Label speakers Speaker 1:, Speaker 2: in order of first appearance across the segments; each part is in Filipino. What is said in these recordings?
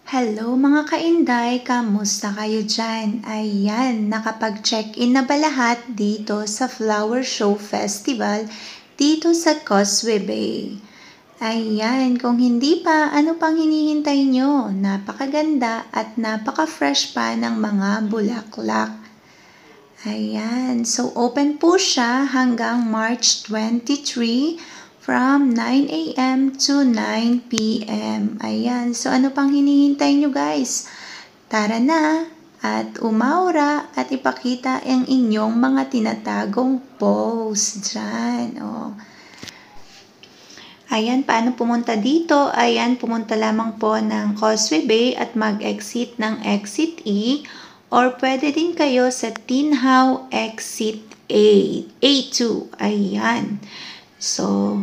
Speaker 1: Hello mga kainday, kamusta kayo dyan? Ayan, nakapag-check-in na ba lahat dito sa Flower Show Festival dito sa Causeway Bay? Ayan, kung hindi pa, ano pang hinihintay nyo? Napakaganda at napaka-fresh pa ng mga bulaklak. Ayan, so open po siya hanggang March 23 from 9 a.m. to 9 p.m. Ayan, so ano pang hinihintay nyo guys? Tara na at umaura at ipakita ang inyong mga tinatagong pose dyan. Oh. Ayan, paano pumunta dito? Ayan, pumunta lamang po ng Causeway Bay at mag-exit ng Exit E or pwede din kayo sa Tin Hau Exit A2. Ayan. So,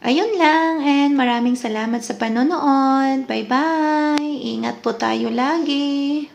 Speaker 1: ayun lang and maraming salamat sa panonood. Bye-bye! Ingat po tayo lagi!